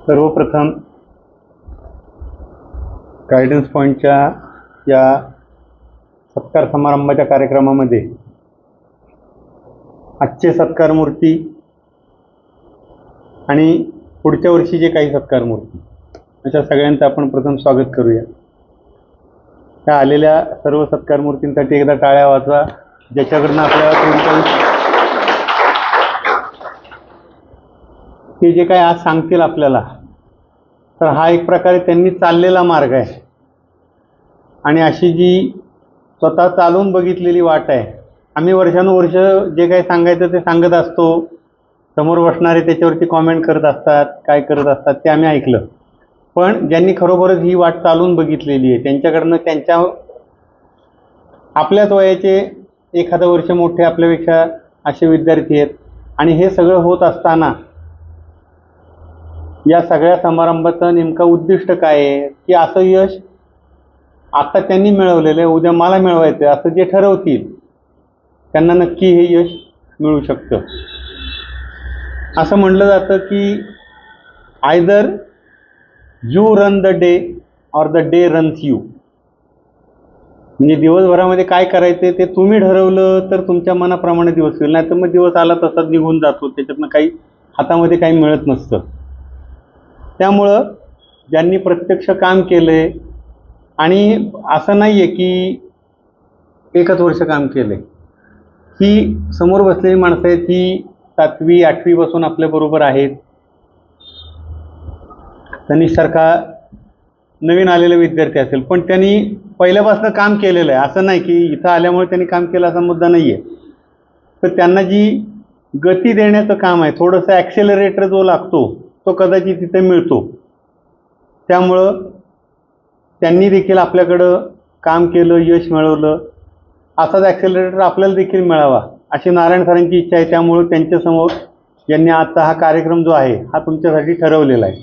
सर्वप्रथम गायडन्स पॉईंटच्या या सत्कार समारंभाच्या कार्यक्रमामध्ये आजचे सत्कार मूर्ती आणि पुढच्या वर्षीचे काही सत्कार मूर्ती अशा सगळ्यांचं आपण प्रथम स्वागत करूया। त्या आलेल्या सर्व सत्कार मूर्तींसाठी एकदा टाळ्या वाजवा, ज्याच्याकडनं आपल्याला ते जे काय आज सांगतील आपल्याला, तर हा एक प्रकारे त्यांनी चाललेला मार्ग आहे आणि अशी जी स्वतः चालून बघितलेली वाट आहे। आम्ही वर्षानुवर्ष जे काही सांगायचं ते सांगत असतो, समोर बसणारे त्याच्यावरती कॉमेंट करत असतात, काय करत असतात ते आम्ही ऐकलं। पण ज्यांनी खरोखरच ही वाट चालून बघितलेली आहे त्यांच्याकडनं, त्यांच्या आपल्याच वयाचे एखादं वर्ष मोठे आपल्यापेक्षा असे विद्यार्थी आहेत आणि हे सगळं होत असताना या सगळ्या समारंभाचं नेमकं उद्दिष्ट काय आहे की असं यश आता त्यांनी मिळवलेलं आहे, उद्या मला मिळवायचं आहे असं जे ठरवतील त्यांना नक्की हे यश मिळू शकतं। असं म्हटलं जातं की either you run the day or the day runs you. म्हणजे दिवसभरामध्ये काय करायचं ते तुम्ही ठरवलं तर तुमच्या मनाप्रमाणे दिवस होईल, नाही तर मग दिवस आला तसाच निघून जातो, त्याच्यातनं काही हातामध्ये काही मिळत नसतं। त्यामुळं ज्यांनी प्रत्यक्ष काम केलंय आणि असं नाही आहे की एकच वर्ष काम केलंय, ही समोर बसलेली माणसं आहेत, ही 7वी 8वी पासून आपल्याबरोबर आहेत। तनिषसारखा नवीन आलेले विद्यार्थी असेल पण त्यांनी पहिल्यापासून काम केलेलं आहे, असं नाही की इथं आल्यामुळे त्यांनी काम केलं असा मुद्दा नाही आहे। तर त्यांना जी गती देण्याचं काम आहे, थोडंसं ॲक्सेलरेटर जो लागतो तो कदाचित तिथे मिळतो। त्यामुळं त्यांनी देखील आपल्याकडं काम केलं, यश मिळवलं, असाच ॲक्सेलरेटर आपल्याला देखील मिळावा अशी नारायण सरांची इच्छा आहे। त्यामुळं त्यांच्यासमोर ज्यांनी आजचा हा कार्यक्रम जो आहे हा तुमच्यासाठी ठरवलेला आहे।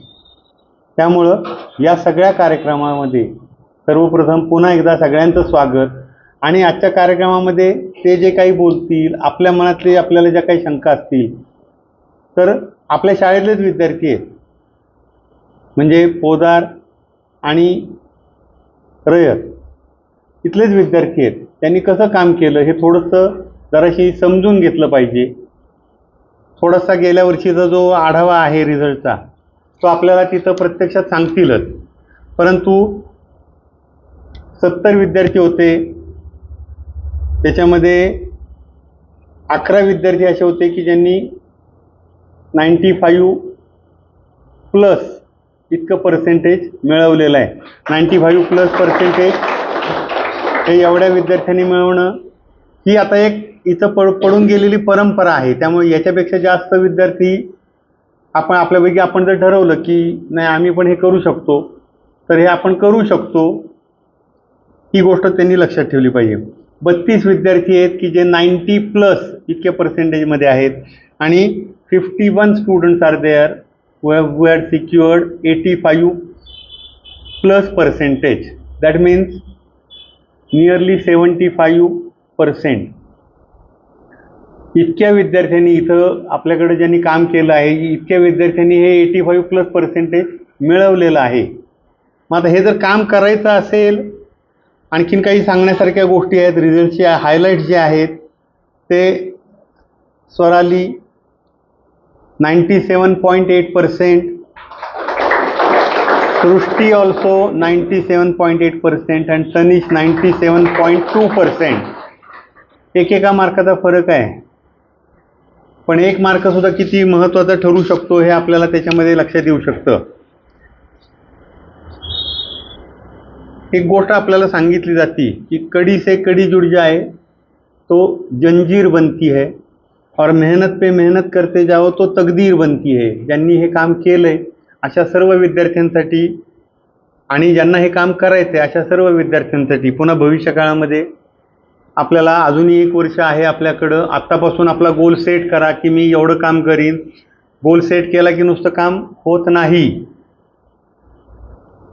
त्यामुळं या सगळ्या कार्यक्रमामध्ये सर्वप्रथम पुन्हा एकदा सगळ्यांचं स्वागत। आणि आजच्या कार्यक्रमामध्ये ते जे काही बोलतील, आपल्या मनातले आपल्याला ज्या काही शंका असतील, तर आपल्या शाळेतलेच विद्यार्थी आहेत, म्हणजे पोदार आणि रयत इथलेच विद्यार्थी आहेत। त्यांनी कसं काम केलं हे थोडंसं जराशी समजून घेतलं पाहिजे। थोडासा गेल्या वर्षीचा जो आढावा आहे रिझल्टचा तो आपल्याला तिथं प्रत्यक्षात सांगतीलच, परंतु 70 विद्यार्थी होते, त्याच्यामध्ये 11 विद्यार्थी असे होते की ज्यांनी 95+ इतकं पर्सेंटेज मिळवलेलं आहे। 95+ पर्सेंटेज हे एवढ्या विद्यार्थ्यांनी मिळवणं ही आता एक इथं पडून गेलेली परंपरा आहे। त्यामुळे याच्यापेक्षा जास्त विद्यार्थी आपण आपल्यापैकी आपण जर ठरवलं की नाही आम्ही पण हे करू शकतो, तर हे आपण करू शकतो, ही गोष्ट त्यांनी लक्षात ठेवली पाहिजे। 32 विद्यार्थी आहेत की जे 90+ इतक्या पर्सेंटेजमध्ये आहेत आणि 51 students are there who had secured 85+ percentage. That means nearly 75%. इतक्या विद्यार्थ्यांनी इथं आपल्याकडे ज्यांनी काम केलं आहे, इतक्या विद्यार्थ्यांनी हे 85+ पर्सेंटेज मिळवलेलं आहे। मग आता हे जर काम करायचं असेल, आणखीन काही सांगण्यासारख्या गोष्टी आहेत, रिझल्टचे हायलाईट्स जे आहेत ते स्वराली 97.8%, सृष्टी ऑल्सो 97.8% and तनिष 97.2%। एकेका मार्काचा फरक आहे, पण एक मार्क सुद्धा किती महत्त्वाचा ठरू शकतो हे आपल्याला त्याच्यामध्ये लक्षात येऊ शकतं। एक गोष्ट आपल्याला सांगितली जाते की कड़ी से कड़ी जुड़ जाए तो जंजीर बनती है और मेहनत पे मेहनत करते जाओ तो तकदीर बनती है। ज्यांनी हे काम केलंय अशा सर्व विद्यार्थ्यांसाठी आणि ज्यांना हे काम करायचं आहे अशा सर्व विद्यार्थ्यांसाठी पुन्हा भविष्यकाळामध्ये आपल्याला अजूनही 1 वर्ष आहे आपल्याकडं, आत्तापासून आपला गोल सेट करा की मी एवढं काम करीन। गोल सेट केला की नुसतं काम होत नाही।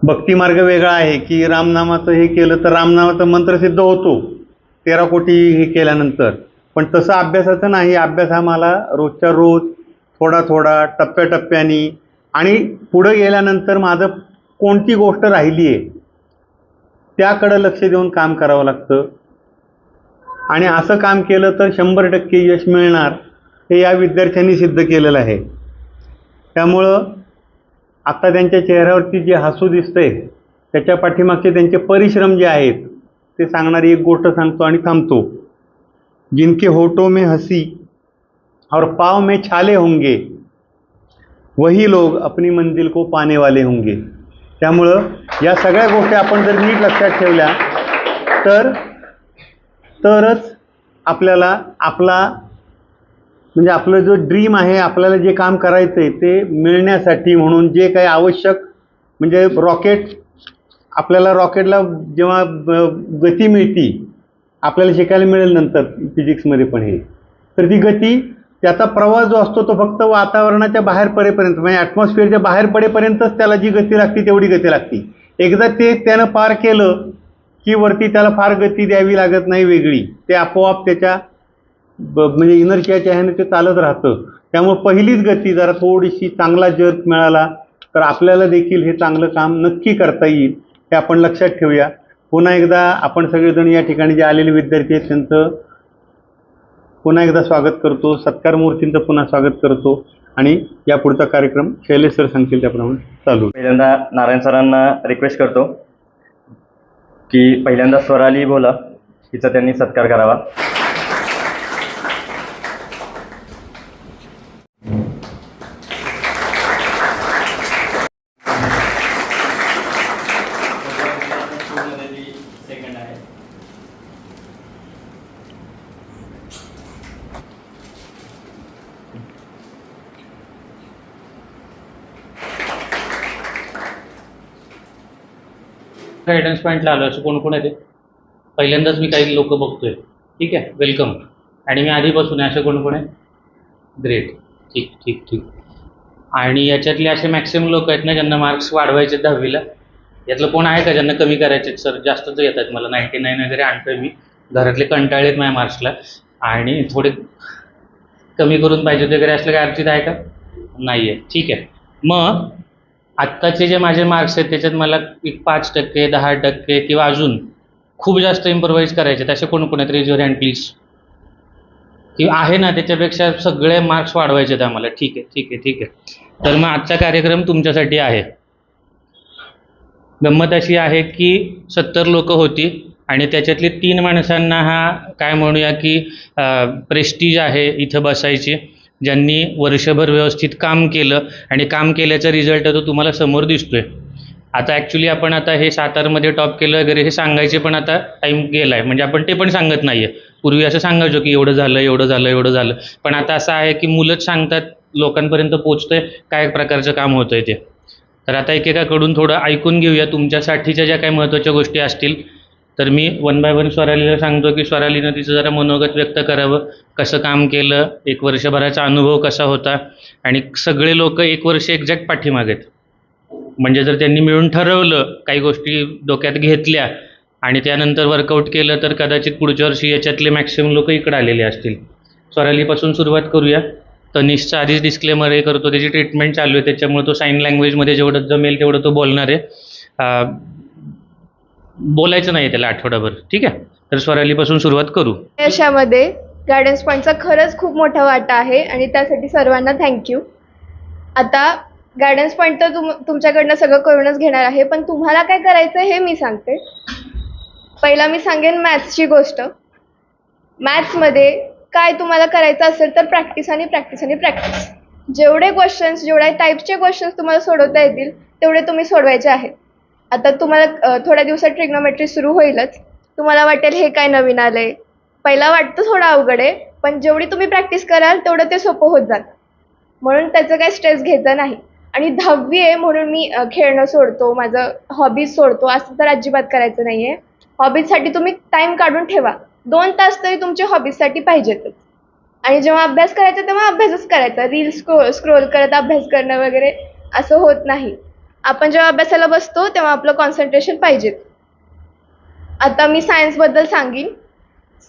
भक्ती मार्ग वेगळा आहे की रामनामाचं हे केलं तर रामनामाचा मंत्र सिद्ध होतो 13 कोटी हे केल्यानंतर, पण तसं अभ्यासाचं नाही. अभ्यास हा मला रोजच्या रोज थोडा थोडा टप्प्याटप्प्याने आणि पुढे गेल्यानंतर माझं कोणती गोष्ट राहिली आहे त्याकडं लक्ष देऊन काम करावं लागतं. आणि असं काम केलं तर 100% यश मिळणार हे या विद्यार्थ्यांनी सिद्ध केलेलं आहे. त्यामुळं आत्ता त्यांच्या चेहऱ्यावरती जे हसू दिसतंय त्याच्या पाठीमागचे त्यांचे परिश्रम जे आहेत ते सांगणारी एक गोष्ट सांगतो आणि थांबतो. जिनके होठों में हंसी और पाँव में छाले होंगे वही लोग अपनी मंजिल को पाने वाले होंगे. त्यामुळं या सगळ्या गोष्टी आपण जर नीट लक्षात ठेवल्या तरच आपल्याला म्हणजे आपलं जो ड्रीम आहे, आपल्याला जे काम करायचं आहे ते मिळण्यासाठी म्हणून जे काही आवश्यक म्हणजे आपल्याला रॉकेटला जेव्हा गती मिळती आपल्याला शिकायला मिळेल नंतर फिजिक्समध्ये पण हे, तर ती गती त्याचा प्रवास जो असतो तो फक्त वातावरणाच्या बाहेर पडेपर्यंत म्हणजे ॲटमॉस्फिअरच्या बाहेर पडेपर्यंतच त्याला जी गती लागते तेवढी गती लागते. एकदा ते त्यानं पार केलं की वरती त्याला फार गती द्यावी लागत नाही वेगळी, ते आपोआप त्याच्या म्हणजे इनर्शियाच्या ह्याने ते चालत राहतं. त्यामुळे पहिलीच गती जरा थोडीशी चांगला जर्क मिळाला तर आपल्याला देखील हे चांगलं काम नक्की करता येईल हे आपण लक्षात ठेवूया. पुन्हा एकदा आपण सगळेजण या ठिकाणी जे आलेले विद्यार्थी आहेत त्यांचं पुन्हा एकदा स्वागत करतो, सत्कार मूर्तींचं पुन्हा स्वागत करतो आणि या पुढचा कार्यक्रम शैलेश सर सांगतील त्याप्रमाणे चालू. पहिल्यांदा नारायण सरांना रिक्वेस्ट करतो की पहिल्यांदा स्वराली बोला, हिचा त्यांनी सत्कार करावा. गायडन्स पॉईंटला आलो असं कोण कोण आहे ते पहिल्यांदाच मी काही लोक बघतोय. ठीक आहे, वेलकम. आणि मी आधीपासून आहे असं कोण कोण आहे? ग्रेट, ठीक ठीक ठीक. आणि याच्यातले असे मॅक्सिमम लोक आहेत ना ज्यांना मार्क्स वाढवायचे 10वीला, यातलं कोण आहे का ज्यांना कमी करायचे? सर जास्तच येत आहेत मला, 99 वगैरे आणतोय मी. घरातले कंटाळेत माझ्या मार्क्सला आणि थोडे कमी करून पाहिजे वगैरे असलं काय अर्जित आहे का? नाही आहे. ठीक आहे, मग आत्ताचे जे माझे मार्क्स आहेत त्याच्यात मला 5%, 10% किंवा अजून खूप जास्त इम्प्रोवाइज करायचे आहेत असे कोण कोण आहेत? Raise your hand please. किंवा आहे ना त्याच्यापेक्षा सगळे मार्क्स वाढवायचे आहेत आम्हाला. ठीक आहे ठीक आहे ठीक आहे. तर मग आजचा कार्यक्रम तुमच्यासाठी आहे. गंमत अशी आहे की 70 लोक होती आणि त्याच्यातली 3 माणसांना हा काय म्हणूया की प्रेस्टीज आहे इथं बसायची, ज्यांनी वर्षभर व्यवस्थित काम केलं आणि काम केल्याचा रिझल्ट तो तुम्हाला समोर दिसतोय. आता ॲक्च्युली आपण आता हे सातारमध्ये टॉप केलं वगैरे हे सांगायचे पण आता टाईम गेला आहे, म्हणजे आपण ते पण सांगत नाही आहे. पूर्वी असं सांगायचो की एवढं झालं एवढं झालं एवढं झालं, पण आता असं आहे की मुलंच सांगतात, लोकांपर्यंत पोचतंय काय प्रकारचं काम होतं आहे ते. तर आता एकेकाकडून थोडं ऐकून घेऊया तुमच्यासाठीच्या ज्या काही महत्त्वाच्या गोष्टी असतील. तर मी 1 बाय 1 स्वरालीला सांगतो की स्वरालीनं तिचं जरा मनोगत व्यक्त करावं, कसं काम केलं, 1 वर्षभराचा अनुभव कसा होता. आणि सगळे लोक 1 वर्ष एक्झॅक्ट पाठीमागेत, म्हणजे जर त्यांनी मिळून ठरवलं काही गोष्टी डोक्यात घेतल्या आणि त्यानंतर वर्कआउट केलं तर कदाचित पुढच्या वर्षी याच्यातले मॅक्सिमम लोक इकडे आलेले असतील. स्वरालीपासून सुरुवात करूया. तनिषचा आधीच डिस्क्लेमर हे करतो, त्याची ट्रीटमेंट चालू आहे त्याच्यामुळे तो साईन लँग्वेजमध्ये जेवढं जमेल तेवढं तो बोलणार आहे. बोलायचं नाही त्याला आठवडाभर. ठीक आहे, तर स्वरालीपासून सुरुवात करू. यशामध्ये गायडन्स पॉईंटचा खरंच खूप मोठा वाटा आहे आणि त्यासाठी सर्वांना थँक्यू. आता गायडन्स पॉईंट तर तुमच्याकडनं सगळं करूनच घेणार आहे, पण तुम्हाला काय करायचं हे मी सांगते. पहिला मी सांगेन मॅथ्सची गोष्ट. मॅथ्समध्ये काय तुम्हाला करायचं असेल तर प्रॅक्टिस आणि प्रॅक्टिस आणि प्रॅक्टिस. जेवढे क्वेश्चन्स, जेवढ्या टाईपचे क्वेश्चन्स तुम्हाला सोडवता येतील तेवढे तुम्ही सोडवायचे आहेत. आता तुम्हाला थोड्या दिवसात ट्रिग्नोमेट्री सुरू होईलच. तुम्हाला वाटेल हे काय नवीन आलंय, पहिला वाटतं थोडं अवघड आहे, पण जेवढी तुम्ही प्रॅक्टिस कराल तेवढं ते सोपं होत जातं. म्हणून त्याचं काही स्ट्रेस घ्यायचं नाही. आणि 10वी आहे म्हणून मी खेळणं सोडतो, माझं हॉबीज सोडतो असं तर अजिबात करायचं नाही आहे. हॉबीजसाठी तुम्ही टाईम काढून ठेवा. 2 तास तरी तुमच्या हॉबीजसाठी पाहिजेतच. आणि जेव्हा अभ्यास करायचा तेव्हा अभ्यासच करायचा. रील्स स्क्रोल करत अभ्यास करणं वगैरे असं होत नाही. आपण जेव्हा अभ्यासाला बसतो तेव्हा आपलं कॉन्सन्ट्रेशन पाहिजे. आता मी सायन्सबद्दल सांगीन.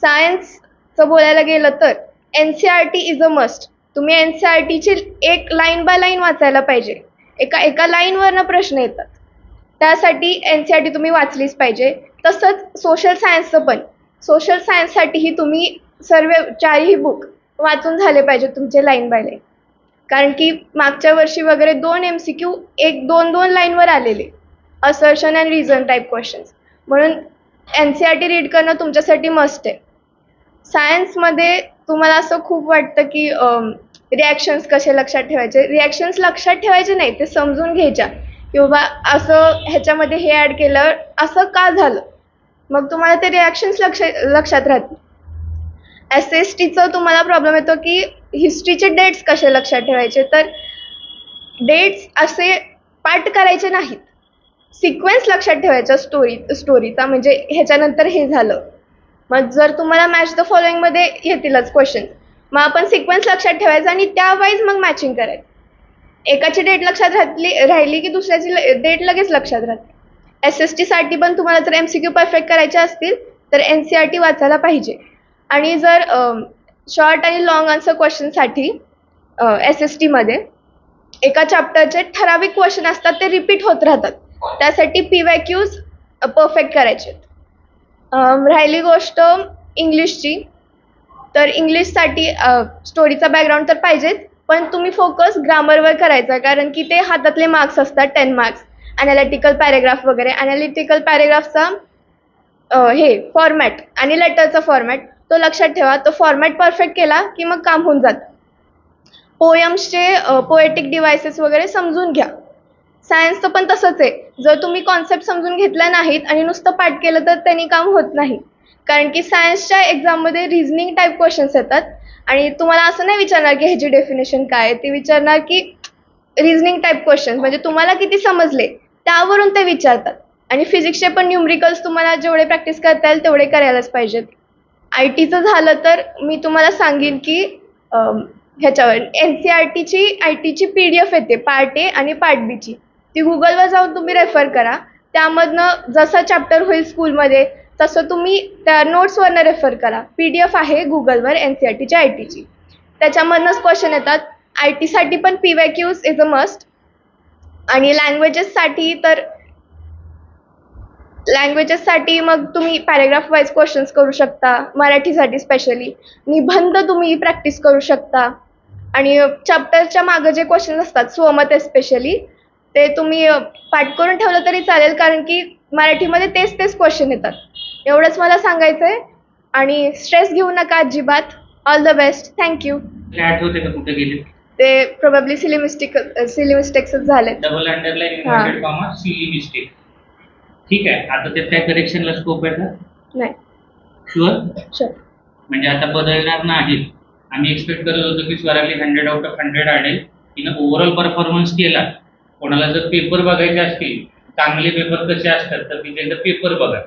सायन्स बोलायला गेलं तर NCERT इज अ मस्ट. तुम्ही NCERTची एक लाईन बाय लाईन वाचायला पाहिजे. एका लाईनवरनं प्रश्न येतात. त्यासाठी NCERT तुम्ही वाचलीच पाहिजे. तसंच सोशल सायन्सचं पण. सोशल सायन्ससाठीही तुम्ही सर्व 4ही बुक वाचून झाले पाहिजे तुमचे लाईन बाय लाईन. कारण की मागच्या वर्षी वगैरे 2 MCQ 1-2 लाईनवर आलेले. Assertion and reason type questions. म्हणून NCERT रीड करणं तुमच्यासाठी मस्ट आहे. सायन्समध्ये तुम्हाला असं खूप वाटतं की रिॲक्शन्स कसे लक्षात ठेवायचे. रिॲक्शन्स लक्षात ठेवायचे नाही, ते समजून घ्यायच्या की बाबा असं ह्याच्यामध्ये हे ॲड केलं असं का झालं, मग तुम्हाला ते रिॲक्शन्स लक्षात राहतील. SSTचं तुम्हाला प्रॉब्लेम येतो की हिस्ट्रीचे डेट्स कसे लक्षात ठेवायचे. तर डेट्स असे पाठ करायचे नाहीत, सिक्वेन्स लक्षात ठेवायचा स्टोरीचा, म्हणजे ह्याच्यानंतर हे झालं. मग जर तुम्हाला मॅच द फॉलोइंगमध्ये येतीलच क्वेश्चन, मग आपण सिक्वेन्स लक्षात ठेवायचा आणि त्यावाईज मग मॅचिंग करायचं. एकाची डेट लक्षात राहिली की दुसऱ्याची डेट लगेच लक्षात राहते. SSTसाठी पण तुम्हाला जर MCQ परफेक्ट करायचे असतील तर NCERT वाचायला पाहिजे. आणि जर शॉर्ट आणि लॉंग आन्सर क्वेश्चनसाठी SSTमध्ये एका चॅप्टरचे ठराविक क्वेश्चन असतात, ते रिपीट होत राहतात. त्यासाठी PYQs परफेक्ट करायचे. राहिली गोष्ट इंग्लिशची, तर इंग्लिशसाठी स्टोरीचा बॅकग्राऊंड तर पाहिजेच, पण तुम्ही फोकस ग्रामरवर करायचा, कारण की ते हातातले मार्क्स असतात 10 मार्क्स. ॲनालिटिकल पॅरेग्राफ वगैरे. ॲनालिटिकल पॅरेग्राफचा फॉर्मॅट आणि लेटरचा फॉर्मॅट तो लक्षात ठेवा. तो फॉर्मॅट परफेक्ट केला की मग काम होऊन जातं. पोयम्सचे पोएटिक डिव्हायसेस वगैरे समजून घ्या. सायन्सचं पण तसंच आहे. जर तुम्ही कॉन्सेप्ट समजून घेतल्या नाहीत आणि नुसतं पाठ केलं तर त्यांनी काम होत नाही. कारण की सायन्सच्या एक्झाममध्ये रिझनिंग टाईप क्वेश्चन्स येतात आणि तुम्हाला असं नाही विचारणार की ह्याची डेफिनेशन काय आहे, ते विचारणार की रिझनिंग टाईप क्वेश्चन्स, म्हणजे तुम्हाला किती समजले त्यावरून ते विचारतात. आणि फिजिक्सचे पण न्यूमरिकल्स तुम्हाला जेवढे प्रॅक्टिस करता येईल तेवढे करायलाच पाहिजेत. IT झालं तर मी तुम्हाला सांगेन की ह्याच्यावर NCERTची ITची PDF येते पार्ट A आणि पार्ट Bची. ती गुगलवर जाऊन तुम्ही रेफर करा. त्यामधनं जसं चॅप्टर होईल स्कूलमध्ये तसं तुम्ही त्या नोट्सवरनं रेफर करा. PDF आहे गुगलवर NCERTची ITची. त्याच्यामधनंच क्वेश्चन येतात. ITसाठी पण PYQs इज अ मस्ट. आणि लँग्वेजेससाठी मग तुम्ही पॅरेग्राफ वाईज क्वेश्चन्स करू शकता. मराठीसाठी स्पेशली निबंध तुम्ही प्रॅक्टिस करू शकता. आणि चॅप्टरच्या मागं जे क्वेश्चन्स असतात स्वमत एस्पेशली, ते तुम्ही पाठ करून ठेवलं तरी चालेल, कारण की मराठीमध्ये तेच क्वेश्चन येतात. एवढंच मला सांगायचं आहे. आणि स्ट्रेस घेऊ नका अजिबात. All the best. थँक्यू. आठवते का कुठे गेले? ते प्रोबॅबली सिली मिस्टेक्सच झाले. Double underline inverted comma silly mistake. ठीक आहे. आता त्यात काय करेक्शनला स्कोप आहे का? नाही. शुअर? शुअर. म्हणजे आता बदलणार नाहीत. आम्ही एक्सपेक्ट करत होतो की स्वराली 100 out of 100 आणेल. तिनं ओव्हरऑल परफॉर्मन्स केला. कोणाला जर पेपर बघायचे असतील, चांगले पेपर कसे असतात, तर तिथे एकदा पेपर बघा.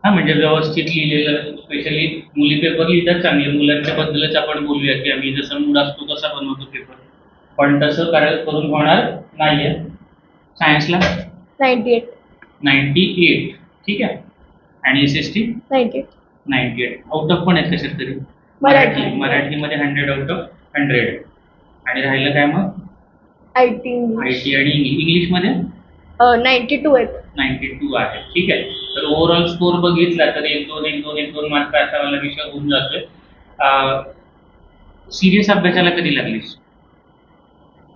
म्हणजे व्यवस्थित लिहिलेलं. स्पेशली मुली पेपर लिहितात चांगले. मुलांच्या बद्दलच आपण बोलूया की आम्ही जसं मूड असतो तसा बनवतो पेपर, पण तसं करून होणार नाहीये. सायन्सला 98. ठीक आहे. आणि SST 98 आउट ऑफ पण आहेत कशात तरी. मराठीमध्ये 100 out of 100. आणि राहिलं काय मग? IT आणि इंग्लिशमध्ये 92 आहेत. 92 आहे. ठीक आहे. तर ओव्हरऑल स्कोर बघितला तर 1-2 मार्क असावाला विषय होऊन जातोय. सिरियस अभ्यासाला कधी लागलीस?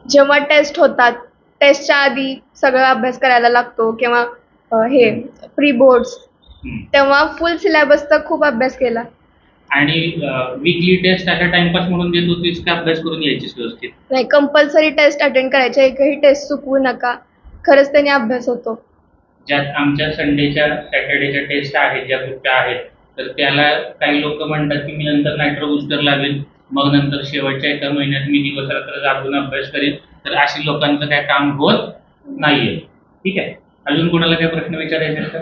जेव्हा टेस्ट होतात, टेस्टच्या आधी सगळं अभ्यास करायला लागतो, किंवा हे प्री बोर्ड्स, तेव्हा फुल सिलेबसचा खूप अभ्यास केला. आणि वीकली टेस्ट अशा टाइमपास म्हणून देत होतीस का अभ्यास करून यायचीस व्यवस्थित? नाही, कंपल्सरी टेस्ट अटेंड करायचे. एकही टेस्ट चुकवू नका. खरंच त्याने अभ्यास होतो. ज्यात आमच्या संडेच्या सॅटर्डेच्या टेस्ट आहेत, ज्या कुठच्या आहेत, तर त्याला काही लोक म्हणतात की मी नंतर नायट्रो बूस्टर लावेल, मग नंतर शेवटच्या एका महिन्यात मी दिवस रात्र जागून अभ्यास करेन. तर अशी लोकांचं काय काम होत नाहीये. ठीक आहे. अजून कोणाला काही प्रश्न विचारायचे का?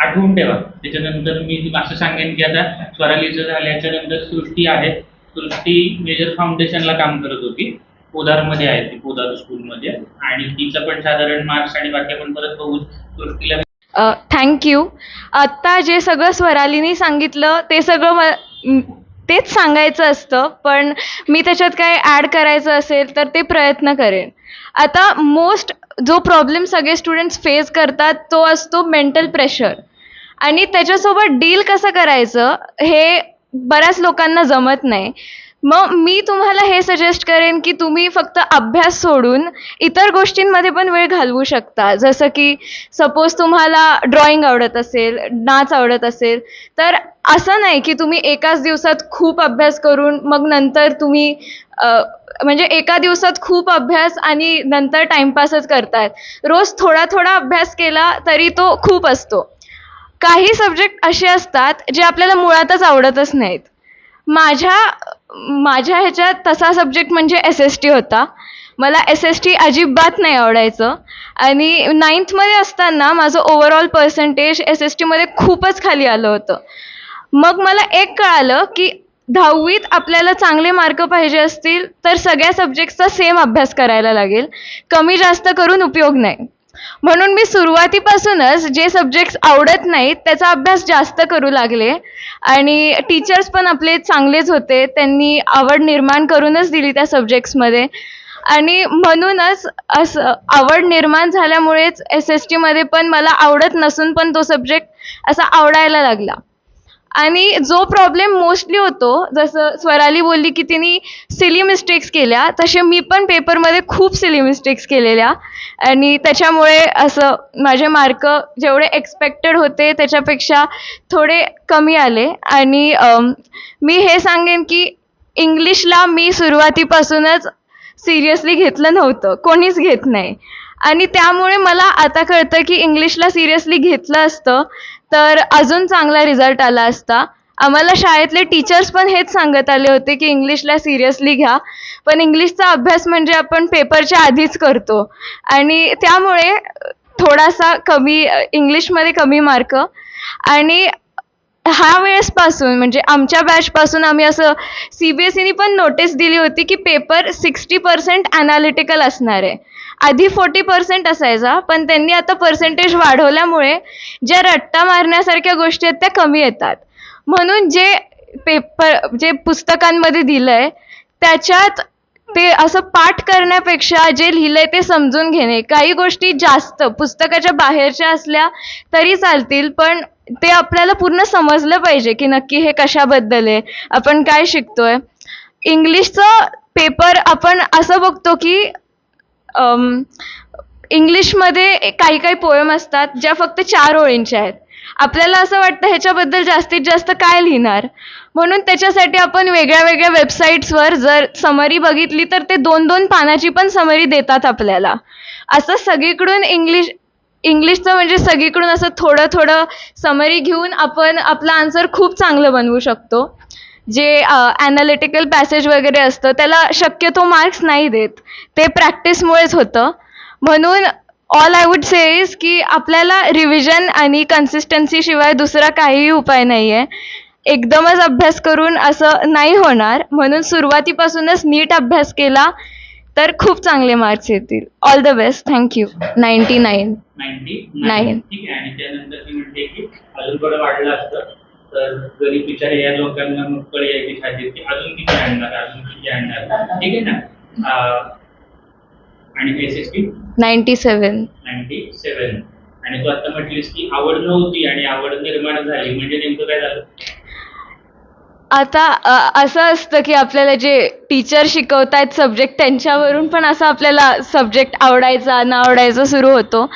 आठवून ठेवा. त्याच्यानंतर मी असं सांगेन की आता स्वरालीचं झाल्याच्या नंतर सृष्टी आहे. सृष्टी मेजर फाउंडेशनला काम करत होती. पोदारमध्ये आहे ती, पोदार स्कूलमध्ये. आणि तिचं पण साधारण मार्क्स आणि बाकी आपण परत बघू. सृष्टीला थँक्यू. आत्ता जे सगळं स्वरालीनी सांगितलं ते सगळं तेच सांगायचं असतं, पण मी त्याच्यात काय ॲड करायचं असेल तर ते प्रयत्न करेन. आता जो प्रॉब्लेम सगळे स्टुडंट्स फेस करतात तो असतो मेंटल प्रेशर, आणि त्याच्यासोबत डील कसं करायचं हे बऱ्याच लोकांना जमत नाही. मग मी तुम्हाला हे सजेस्ट करेन की तुम्ही फक्त अभ्यास सोडून इतर गोष्टींमध्ये पण वेळ घालवू शकता. जसं की सपोज तुम्हाला ड्रॉइंग आवडत असेल, नाच आवडत असेल, तर असं नाही की तुम्ही एकाच दिवसात खूप अभ्यास करून मग नंतर तुम्ही म्हणजे एका दिवसात खूप अभ्यास आणि नंतर टाइमपासच करतायत. रोज थोडा थोडा अभ्यास केला तरी तो खूप असतो. काही सब्जेक्ट असे असतात जे आपल्याला मुळातच आवडतच नाहीत. माझ्या ह्याच्यात तसा सब्जेक्ट म्हणजे SST होता. मला SST अजिबात नाही आवडायचं, आणि 9th मध्ये असताना माझं ओव्हरऑल पर्सेंटेज SST मध्ये खूपच खाली आलं होतं. मग मला एक कळालं की 10वीत आपल्याला चांगले मार्क पाहिजे असतील तर सगळ्या सब्जेक्ट्सचा सेम अभ्यास करायला लागेल, कमी जास्त करून उपयोग नाही. म्हणून मी सुरुवातीपासूनच जे सब्जेक्ट्स आवडत नाहीत त्याचा अभ्यास जास्त करू लागले, आणि टीचर्स पण आपले चांगलेच होते, त्यांनी आवड निर्माण करूनच दिली त्या सब्जेक्ट्समध्ये, आणि म्हणूनच असं आवड निर्माण झाल्यामुळेच SST मध्ये पण मला आवडत नसून पण तो सब्जेक्ट असा आवडायला लागला. आणि जो प्रॉब्लेम मोस्टली होतो, जसं स्वराली बोलली की तिने सिली मिस्टेक्स केल्या, तसे मी पण पेपरमध्ये खूप सिली मिस्टेक्स केलेल्या, आणि त्याच्यामुळे असं माझे मार्क जेवढे एक्सपेक्टेड होते त्याच्यापेक्षा थोडे कमी आले. आणि मी हे सांगेन की इंग्लिशला मी सुरुवातीपासूनच सिरियसली घेतलं नव्हतं, कोणीच घेत नाही, आणि त्यामुळे मला आता कळतं की इंग्लिशला सिरियसली घेतलं असतं तर अजून चांगला रिझल्ट आला असता. आम्हाला शाळेतले टीचर्स पण हेच सांगत आले होते की इंग्लिशला सिरियसली घ्या, पण इंग्लिशचा अभ्यास म्हणजे आपण पेपरच्या आधीच करतो, आणि त्यामुळे थोडासा इंग्लिशमध्ये कमी मार्क. आणि ह्या वेळेसपासून म्हणजे आमच्या बॅचपासून आम्ही असं CBSEनी पण नोटीस दिली होती की पेपर 60% ॲनालिटिकल असणार आहे. आधी 40% असायचा, पण त्यांनी आता पर्सेंटेज वाढवल्यामुळे ज्या रट्टा मारण्यासारख्या गोष्टी आहेत त्या कमी येतात. म्हणून जे पुस्तकांमध्ये दिलंय त्याच्यात ते असं पाठ करण्यापेक्षा जे लिहिलंय ते समजून घेणे. काही गोष्टी जास्त पुस्तकाच्या बाहेरच्या असल्या तरी चालतील, पण ते आपल्याला पूर्ण समजलं पाहिजे की नक्की हे कशाबद्दल आहे, आपण काय शिकतोय. इंग्लिशचं पेपर आपण असं बघतो की इंग्लिशमध्ये काही काही पोएम असतात ज्या फक्त 4 ओळींच्या आहेत. आपल्याला असं वाटतं ह्याच्याबद्दल जास्तीत जास्त काय लिहिणार, म्हणून त्याच्यासाठी आपण वेगळ्या वेगळ्या वेबसाईट्सवर जर समरी बघितली तर ते 2-2 पानाची पण समरी देतात आपल्याला. असं सगळीकडून इंग्लिशचं म्हणजे सगळीकडून असं थोडं थोडं समरी घेऊन आपण आपला आन्सर खूप चांगलं बनवू शकतो. जे ॲनालिटिकल पॅसेज वगैरे असतं त्याला शक्यतो मार्क्स नाही देत, ते प्रॅक्टिसमुळेच होतं. म्हणून all I would say is की आपल्याला रिव्हिजन आणि कन्सिस्टन्सी शिवाय दुसरा काहीही उपाय नाही आहे. एकदमच अभ्यास करून असं नाही होणार, म्हणून सुरुवातीपासूनच नीट अभ्यास केला तर खूप चांगले मार्क्स येतील. All the best. थँक्यू. 99. ठीक आहे. आणि त्यानंतर ती म्हणते की अजून थोडं वाढलं असतं तर गरीब बिचारे या लोकांना मग कळ यायची छाती की अजून किती आणणार, ठीक आहे ना. आणि SST 97. आणि तू आता म्हटलीस की आवड नव्हती आणि आवड निर्माण झाली, म्हणजे नेमकं काय झालं? आता असं असतं की आपल्याला जे टीचर शिकवतायत सब्जेक्ट त्यांच्यावरून पण असं आपल्याला सब्जेक्ट आवडायचा न आवडायचा सुरू होतो.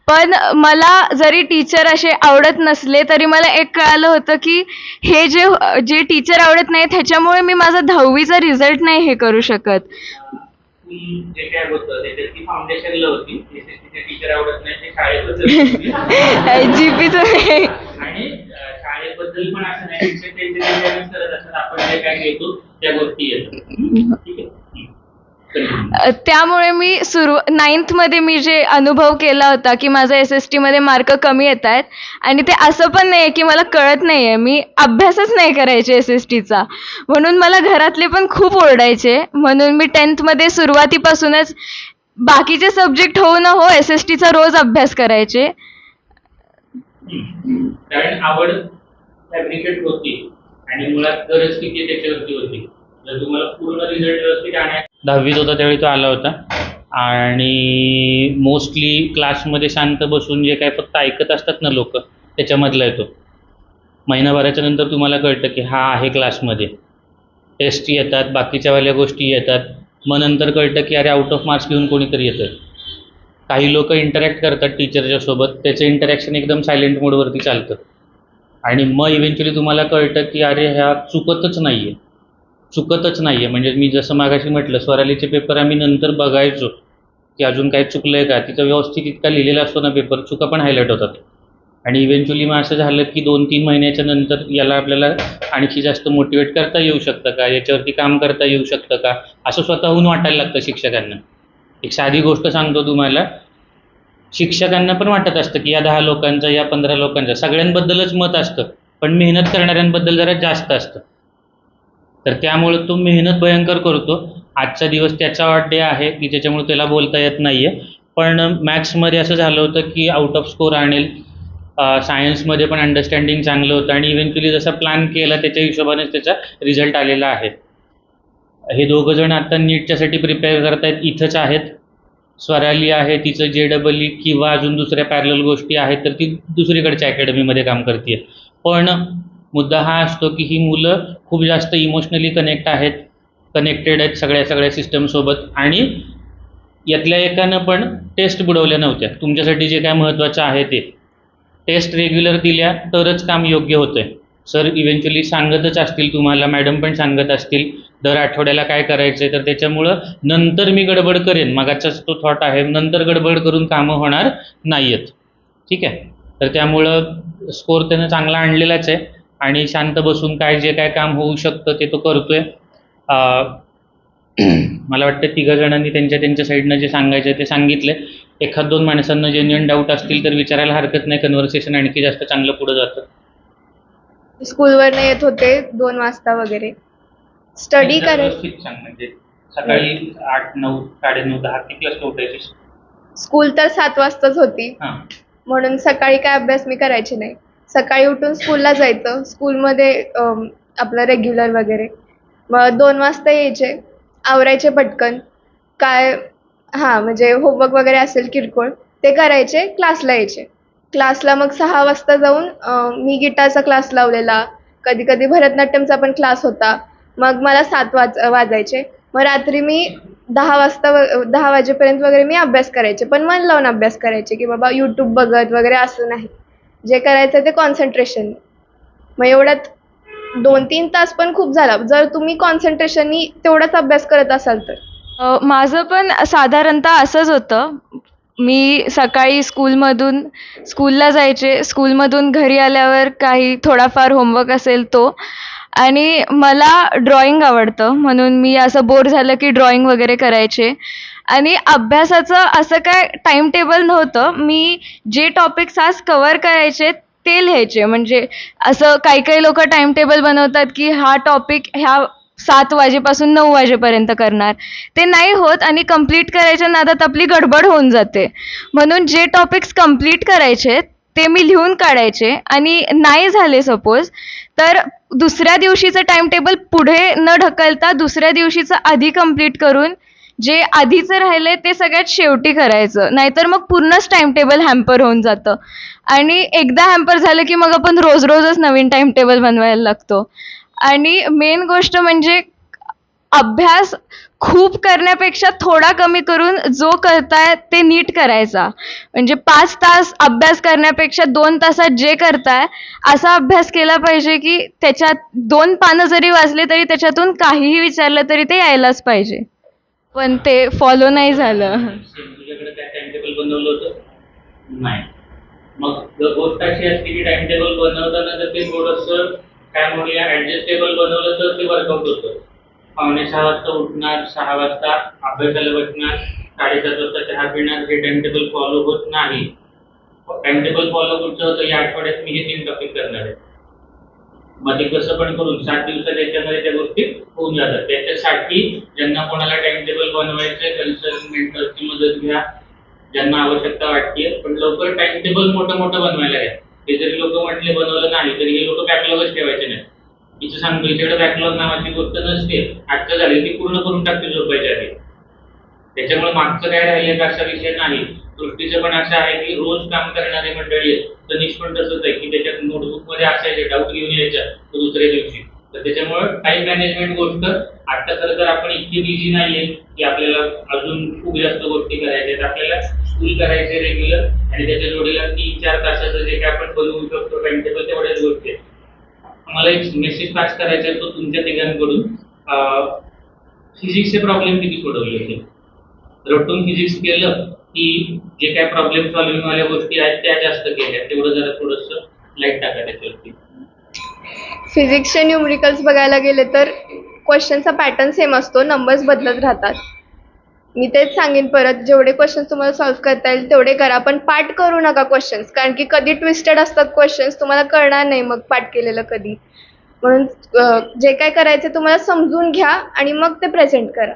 पण मला जरी टीचर असे आवडत नसले तरी मला एक कळालं होतं की हे जे टीचर आवडत नाहीत ह्याच्यामुळे मी माझा 10वीचा रिझल्ट नाही हे करू शकत. जे काय होतं त्याच्यात ती फाउंडेशनला होती, टीचर आवडत नाही ते शाळेबद्दल जीपीचं आणि शाळेबद्दल पण असं नाही, करत असतात आपण जे काय घेतो त्या गोष्टी येतात. ठीक आहे. त्यामुळे मी 9th मध्ये मी जे अनुभव केला होता की माझा SST मध्ये मार्क कमी येत आहेत, आणि ते असं पण नाही की मला कळत नाही आहे, मी अभ्यासच नाही करायचे SSTचा, म्हणून मला घरातले पण खूप ओरडायचे. म्हणून मी 10th मध्ये सुरुवातीपासूनच बाकीचे सब्जेक्ट हो न हो SSTचा रोज अभ्यास करायचे. कारण आवड फॅब्रिकेट होती आणि मुळात गरज किती त्याच्यावरती होती. जर तुम्हाला पूर्ण रिझल्ट व्यवस्थित आणायचा, 10वीत होता त्यावेळी तो आला होता आणि मोस्टली क्लासमध्ये शांत बसून जे काय फक्त ऐकत असतात ना लोक, त्याच्यामधला येतो. महिनाभराच्या नंतर तुम्हाला कळतं की हा आहे क्लासमध्ये, टेस्ट येतात, बाकीच्यावाल्या गोष्टी येतात, मग नंतर कळतं की अरे आउट ऑफ मार्क्स घेऊन कोणीतरी येतं. काही लोक इंटरॅक्ट करतात टीचरच्या सोबत, त्याचं इंटरॅक्शन एकदम सायलेंट मोडवरती चालतं आणि मग इव्हेंच्युअली तुम्हाला कळतं की अरे ह्या चुकतच नाही आहे. म्हणजे मी जसं मागाशी म्हटलं, स्वरालीचे पेपर आम्ही नंतर बघायचो की अजून काय चुकलं आहे का, तिथं व्यवस्थित इतका लिहिलेला असतो ना पेपर, चुका पण हायलाईट होतात. आणि इव्हेंच्युअली मग असं झालं की 2-3 महिन्याच्या नंतर याला आपल्याला आणखी जास्त मोटिवेट करता येऊ शकतं का, याच्यावरती काम करता येऊ शकतं का, असं स्वतःहून वाटायला लागतं शिक्षकांना. एक साधी गोष्ट सांगतो तुम्हाला, शिक्षकांना पण वाटत असतं की या 10 लोकांचं, या 15 लोकांचं, सगळ्यांबद्दलच मत असतं, पण मेहनत करणाऱ्यांबद्दल जरा जास्त असतं. तर त्यामुळं तो मेहनत भयंकर करतो. आजचा दिवस त्याचा डे आहे की ज्याच्यामुळे त्याला बोलता येत नाही आहे. पण मॅथ्समध्ये असं झालं होतं की आउट ऑफ स्कोर आणेल, सायन्समध्ये पण अंडरस्टँडिंग चांगलं होतं आणि इव्हेंच्युअली जसा प्लॅन केला त्याच्या हिशोबानेच त्याचा रिझल्ट आलेला आहे. हे दोघं जण आता नीटच्यासाठी प्रिपेअर करतायत, इथंच आहेत. स्वराली आहे, तिचं JEE किंवा अजून दुसऱ्या पॅरलल गोष्टी आहेत तर ती दुसरीकडच्या अकॅडमीमध्ये काम करते. पण मुद्दा हा असतो की ही मुलं खूप जास्त इमोशनली कनेक्टेड आहेत सगळ्या सिस्टमसोबत. आणि यातल्या एकानं पण टेस्ट बुडवल्या नव्हत्या. तुमच्यासाठी जे काय महत्त्वाचं आहे ते टेस्ट रेग्युलर दिल्या तरच काम योग्य होतं आहे. सर इव्हेंच्युअली सांगतच असतील तुम्हाला, मॅडम पण सांगत असतील दर आठवड्याला काय करायचं आहे. तर त्याच्यामुळं नंतर मी गडबड करेन, मागाचाच तो थॉट आहे, नंतर गडबड करून कामं होणार नाही आहेत. ठीक आहे. तर त्यामुळं स्कोर त्यानं चांगला आणलेलाच आहे आणि शांत बसून जे काय काम होऊ शकतं ते तो करतोय. मला वाटतं 3 जणांनी त्यांच्या साईडनं जे सांगायचं आहे ते सांगितलं. 1-2 माणसांना जेन्युइन डाऊट असतील तर विचारायला हरकत नाही, कन्व्हर्सेशन आणखी जास्त चांगलं पुढं जातं. स्कूलवरनं येत होते 2 वाजता वगैरे, स्टडी करायचं. व्यवस्थित सांग, म्हणजे सकाळी 8, 9, 9:30, 10 किती वाजता उठायची? स्कूल तर 7 वाजताच होती, हां. म्हणून सकाळी काय अभ्यास मी करायचे नाही. सकाळी उठून स्कूलला जायचं, स्कूलमध्ये आपलं रेग्युलर वगैरे, मग 2 वाजता यायचे, आवरायचे पटकन, काय म्हणजे होमवर्क वगैरे असेल किरकोळ ते करायचे, क्लासला यायचे. क्लासला मग 6 वाजता जाऊन मी गिटारचा क्लास लावलेला, कधी कधी भरतनाट्यमचा पण क्लास होता. मग मला 7 वाजायचे. मग रात्री मी 10 वाजेपर्यंत वगैरे मी अभ्यास करायचे, पण मन लावून अभ्यास करायचे की बाबा यूट्यूब बघत वगैरे असं नाही, जे करायचं ते कॉन्सन्ट्रेशन. मग एवढ्यात 2-3 तास पण खूप झाला जर तुम्ही कॉन्सन्ट्रेशननी तेवढाच अभ्यास करत असाल तर. माझं पण साधारणतः असंच होतं. मी सकाळी स्कूलला जायचे, स्कूलमधून घरी आल्यावर काही थोडाफार होमवर्क असेल तो, आणि मला ड्रॉइंग आवडतं म्हणून मी असं बोर झालं की ड्रॉइंग वगैरे करायचे. आणि अभ्यासाचं असं काय टाईम टेबल नव्हतं. मी जे टॉपिक्स आज कव्हर करायचे ते लिहायचे. म्हणजे असं काही लोक टाईम टेबल बनवतात की हा टॉपिक ह्या 7 वाजेपासून 9 वाजेपर्यंत करणार, ते नाही होत आणि कंप्लीट करायच्या नादात आपली गडबड होऊन जाते. म्हणून जे टॉपिक्स कंप्लीट करायचे ते मी लिहून काढायचे आणि नाही झाले सपोज तर दुसऱ्या दिवशीचं टाइम टेबल पुढे न ढकलता दुसऱ्या दिवशीचं आधी कंप्लीट करून जे आधीचं राहिलंय ते सगळ्यात शेवटी करायचं. नाहीतर मग पूर्णच टाइम टेबल हॅम्पर होऊन जातं आणि एकदा हॅम्पर झालं की मग आपण रोजच नवीन टाइम टेबल बनवायला लागतो. आणि मेन गोष्ट म्हणजे अभ्यास खूप करण्यापेक्षा थोडा कमी करून जो करताय ते नीट करायचा. म्हणजे 5 तास अभ्यास करण्यापेक्षा 2 तासात जे करताय असा अभ्यास केला पाहिजे की त्याच्यात 2 पानं जरी वाचले तरी त्याच्यातून काहीही विचारलं तरी ते यायलाच पाहिजे. पण ते फॉलो नाही झालं. तुझ्याकडे काय टाइम टेबल बनवलं होतं? नाही. मग गोष्ट अशी असते की टाइम टेबल बनवताना जर ते थोडंसं काय म्हणूया ॲडजस्टेबल बनवलं तर ते वर्कआउट होतं. 5:45 वाजता उठणार, 6 वाजता अभ्यासाला बसणार, 7:30 वाजता चहा पिणार, हे टाइम टेबल फॉलो होत नाही. टाइम टेबल फॉलो कुठचं होतं, या आठवड्यात मी हे 3 टॉपिक करणार आहे. मग ते कसं पण करून 7 दिवसात याच्यामध्ये त्या गोष्टी होऊन जातात. त्याच्यासाठी ज्यांना कोणाला टाइम टेबल बनवायचं कन्सल्ट मेंटरची मदत घ्या, ज्यांना आवश्यकता वाटते. पण लवकर टाइम टेबल मोठं बनवायला घ्या. हे जरी लोक म्हटले बनवलं नाही तरी हे लोक बॅकलॉगच ठेवायचे नाही. इथं सांगतो इकडे बॅकलॉग नावाची गोष्ट नसते, आजचं झाली ती पूर्ण करून टाकते झोपायच्या आधी. त्याच्यामुळे मागचं काय राहिलं असा विषय नाही. दृष्टीचं पण असं आहे की रोज काम करणारे मंडळी आहेत. तनिष पण तसंच आहे की त्याच्यात नोटबुक मध्ये असायचे डाऊट घेऊन यायच्या तो दुसऱ्या दिवशी. तर त्याच्यामुळे टाइम मॅनेजमेंट गोष्ट आता खरं तर आपण इतकी बिझी नाहीये की आपल्याला अजून खूप जास्त गोष्टी करायच्या आहेत. आपल्याला स्कूल करायचे रेग्युलर आणि त्याच्या जोडीला 3-4 तासाचं जे काय आपण बनवू शकतो टाइम टेबल तेवढ्याच गोष्टी आहेत. मला एक मेसेज पास करायचा आहे तो तुमच्या तिघांकडून. फिजिक्सचे प्रॉब्लेम किती सोडवले होते? रटून फिजिक्स केलं की जे काय प्रॉब्लेम सॉल्व्हिंग वाल्या गोष्टी आहेत त्या जास्त केल्या? तेवढं जरा थोडंसं लाईट टाका त्याच्यावरती. फिजिक्सचे न्यूमरिकल्स बघायला गेले तर क्वेश्चनचा पॅटर्न सेम असतो, नंबर्स बदलत राहतात. मी तेच सांगेन परत, जेवढे क्वेश्चन्स तुम्हाला सॉल्व्ह करता येईल तेवढे करा, पण पाठ करू नका क्वेश्चन्स, कारण की कधी ट्विस्टेड असतात क्वेश्चन्स, तुम्हाला कळणार नाही मग पाठ केलेलं कधी. म्हणून जे काय करायचं तुम्हाला समजून घ्या आणि मग ते प्रेझेंट करा,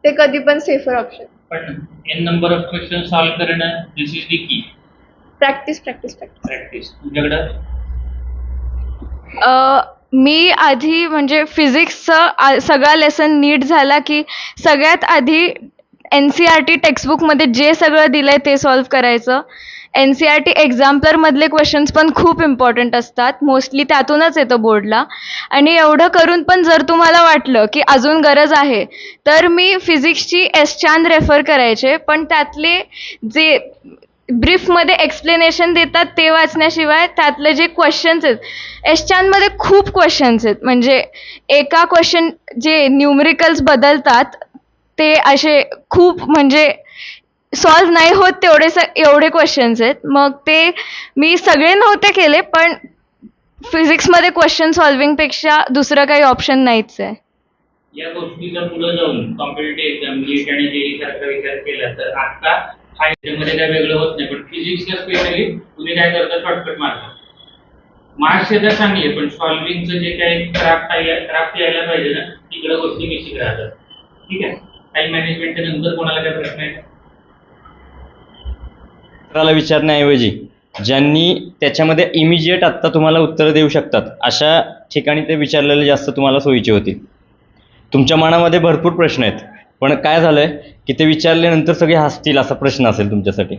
ते कधी पण सेफर ऑप्शन. पण n number of question solve करणं this is the key. Practice practice practice practice. तुमच्याकडं मी आधी म्हणजे फिजिक्सचं सगळा लेसन नीट झाला की सगळ्यात आधी NCERT टेक्स्टबुकमध्ये जे सगळं दिलं आहे ते सॉल्व्ह करायचं. NCERT एक्झाम्पलरमधले क्वेश्चन्स पण खूप इम्पॉर्टंट असतात, मोस्टली त्यातूनच येतं बोर्डला. आणि एवढं करून पण जर तुम्हाला वाटलं की अजून गरज आहे तर मी फिजिक्सची एस चांद रेफर करायचे, पण त्यातले जे ब्रीफमध्ये एक्सप्लेनेशन देतात ते वाचण्याशिवाय त्यातले जे क्वेश्चन्स आहेत, एस चांदमध्ये खूप क्वेश्चन्स आहेत. म्हणजे एका क्वेश्चन जे न्यूमरिकल्स बदलतात ते असे खूप म्हणजे सॉल्व्ह नाही होत एवढे क्वेश्चन्स आहेत. मग ते मी सगळे नव्हते केले, पण फिजिक्समध्ये क्वेश्चन सॉल्व्हिंगपेक्षा दुसरं काही ऑप्शन नाहीच आहे. या गोष्टीचा पुढे जाऊन कॉम्पिटिटिव्ह एक्झाम नीट आणि जेई सारखा विचार केला तर आता फायद्यामध्ये काय वेगळं होत नाही, पण फिजिक्सला स्पेशली तुम्ही काय करता शॉर्टकट मारता. मार्क्स येतात चांगले, पण सॉल्व्हिंगचं जे काही क्राफ्ट यायला पाहिजे ना तिकडे गोष्टी मिसिंग राहतात. ठीक आहे. टाइम मॅनेजमेंटच्या नंतर कोणाला काय प्रश्न आहे? मित्राला विचारण्याऐवजी ज्यांनी त्याच्यामध्ये इमिजिएट आत्ता तुम्हाला उत्तर देऊ शकतात अशा ठिकाणी ते विचारलेले जास्त तुम्हाला सोयीचे होतील. तुमच्या मनामध्ये भरपूर प्रश्न आहेत, पण काय झालं आहे की ते विचारल्यानंतर सगळे हसतील असा प्रश्न असेल तुमच्यासाठी,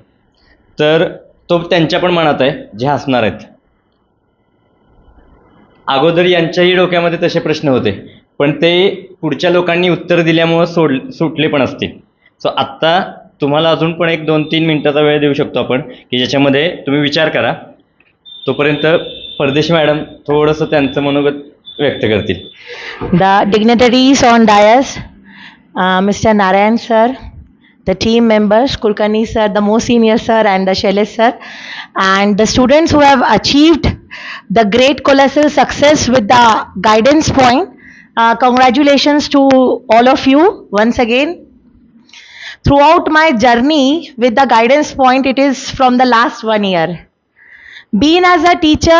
तर तो त्यांच्या पण मनात आहे जे हसणार आहेत. अगोदर यांच्याही डोक्यामध्ये तसे प्रश्न होते, पण ते पुढच्या लोकांनी उत्तर दिल्यामुळं सुटले पण असतील. सो आत्ता तुम्हाला अजून पण एक 2-3 मिनिटाचा वेळ देऊ शकतो आपण की ज्याच्यामध्ये तुम्ही विचार करा. तोपर्यंत परदेशी मॅडम थोडंसं त्यांचं मनोगत व्यक्त करतील. The dignitaries on dais, Mr. Narayan sir, the team members, Kulkarni sir, the most senior sir and the Shailesh sir, and the students who have achieved the great colossal success with the guidance point. Congratulations to all of you once again. Throughout my journey with the guidance point, it is from the last 1 year. Being as a teacher,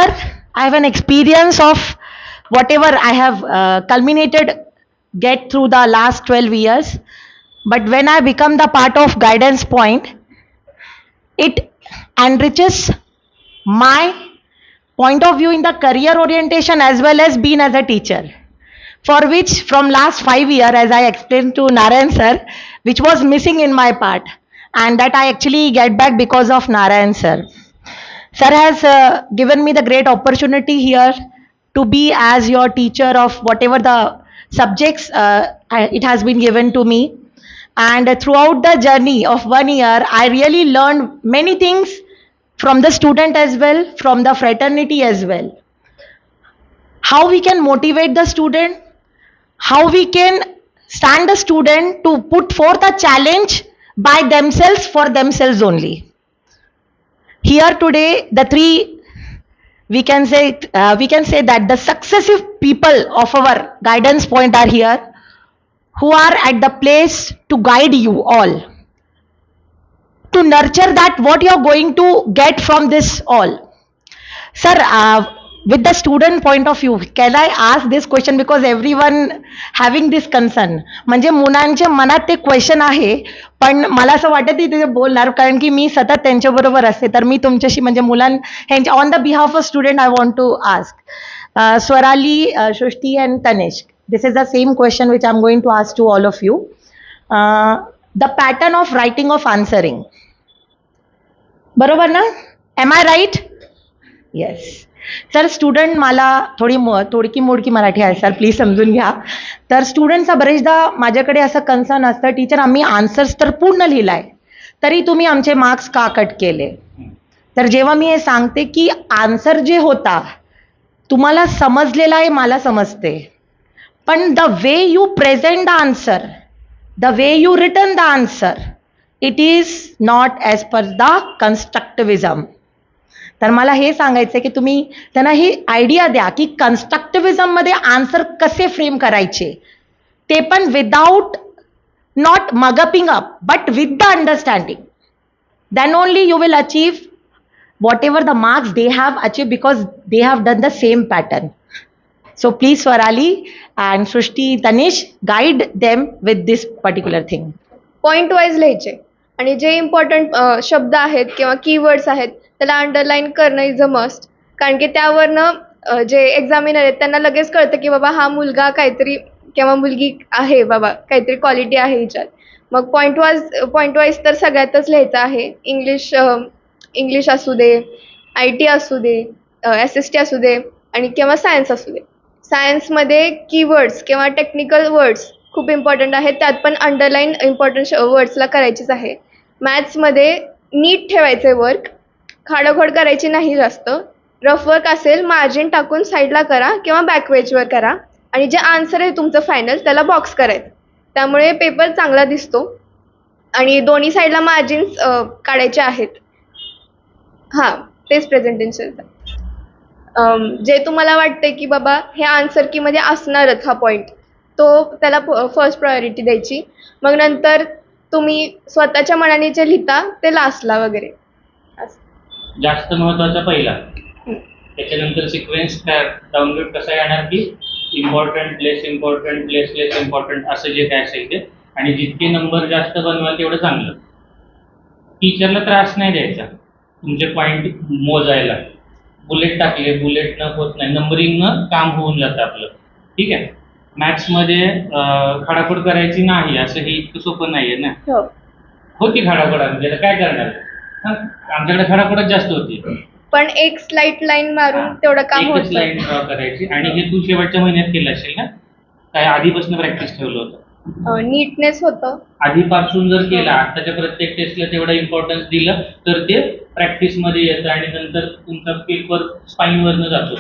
I have an experience of whatever I have get through the last 12 years. But when I become the part of guidance point, it enriches my point of view in the career orientation as well as being as a teacher. For which from last 5 years, as I explained to Narayan sir, which was missing in my part, and that I actually get back because of Narayan sir. Sir has given me the great opportunity here to be as your teacher of whatever the subjects it has been given to me. And throughout the journey of 1 year, I really learned many things from the student as well, from the fraternity as well. How we can motivate the student, how we can stand the student to put forth a challenge by themselves for themselves only. Here today, the three, we can say that the successive people of our guidance point are here, who are at the place to guide you all, to nurture that what you are going to get from this all. Sir, with the student point of view, can I ask this question because everyone having this concern? म्हणजे मुलांच्या मनात ते question आहे, पण मला असं वाटत नाही ते बोलणार, कारण की मी सतत त्यांच्याबरोबर असते. तर मी तुमच्याशी म्हणजे ह्यांच्या on the behalf of student I want to ask Swarali, Srishti and Tanishk. This is the same question which I'm going to ask to all of you. The pattern of writing of answering. बरोबर ना? Am I right? Yes. तर student मला थोडकी मोडकी मराठी आहे sir, please समजून घ्या. तर स्टुडंटचा बरेचदा माझ्याकडे असं कन्सर्न असतं, टीचर आम्ही आन्सर्स तर पूर्ण लिहिलाय तरी तुम्ही आमचे मार्क्स का कट केले. तर जेव्हा मी हे सांगते की आन्सर जे होता तुम्हाला समजलेला आहे, मला समजते, पण the way you present the answer, the way you return the answer, it is not as per the constructivism. तर मला हे सांगायचं की तुम्ही त्यांना ही आयडिया द्या की कन्स्ट्रक्टिव्हिजममध्ये आन्सर कसे फ्रेम करायचे, ते पण without not mugging up but with the understanding. Then only you will achieve whatever the marks they have achieve because they have done the same pattern. So please Swarali and Srishti, Tanish, guide them with this particular thing. Point wise लिहायचे आणि जे important शब्द आहेत किंवा keywords आहेत त्याला underline करणं is a must. कारण की त्यावरनं जे एक्झामिनर आहेत त्यांना लगेच कळतं की बाबा हा मुलगा काहीतरी किंवा मुलगी आहे, बाबा काहीतरी क्वालिटी आहे हिच्यात. मग पॉईंट वाईज तर सगळ्यातच लिहायचं आहे. इंग्लिश असू दे, IT असू दे, SST असू दे आणि किंवा सायन्स असू दे. सायन्समध्ये कीवर्ड्स किंवा टेक्निकल वर्ड्स खूप इम्पॉर्टंट आहेत, त्यात पण अंडरलाईन इम्पॉर्टंट वर्ड्सला करायचीच आहे. मॅथ्समध्ये नीट ठेवायचे वर्क, खाडोखोड करायची नाही जास्त. रफ वर्क असेल मार्जिन टाकून साईडला करा किंवा बॅकवेजवर करा आणि जे आन्सर आहे तुमचं फायनल त्याला बॉक्स करायचं. त्यामुळे पेपर चांगला दिसतो आणि दोन्ही साईडला मार्जिन्स काढायचे आहेत. हां, तेच प्रेझेंटेशनचं. जे तुम्हाला वाटते की बाबा हे आन्सर कीमध्ये असणारच हा पॉईंट, तो त्याला फर्स्ट प्रायोरिटी द्यायची. मग नंतर तुम्ही स्वतःच्या मनाने जे लिहिता ते लास्टला वगैरे. जास्त महत्वाचा पहिला, त्याच्यानंतर सिक्वेन्स डाउनलोड कसा येणार की इम्पॉर्टंट, लेस इम्पॉर्टंट, लेस इम्पॉर्टंट असं जे काय असेल ते. आणि जितके नंबर जास्त बनवाल तेवढं चांगलं. टीचरला त्रास नाही द्यायचा तुमचे पॉईंट मोजायला. बुलेट टाकले, बुलेटनं होत नाही, नंबरिंगनं काम होऊन जातं आपलं. ठीक आहे. मॅथ्समध्ये खाडाखोड करायची नाही असं हे इतकं सोपं नाही आहे ना. होती खाडाखोड, आमच्याकडे काय करणार, आमच्याकडे खाडाखोडच जास्त होती. पण एक स्लाइट लाईन मारून तेवढं काम होतं. एकच लाईन ड्रॉ करायची. आणि हे तू शेवटच्या महिन्यात केलं असेल ना, काय आधीपासून प्रॅक्टिस ठेवलं होतं? नीटनेस होतं आधीपासून जर केला, आताच्या प्रत्येक टेस्टला तेवढा इम्पॉर्टन्स दिलं तर ते प्रॅक्टिसमध्ये येतं आणि नंतर तुमचा पेपर स्पाईनवरनं जातो.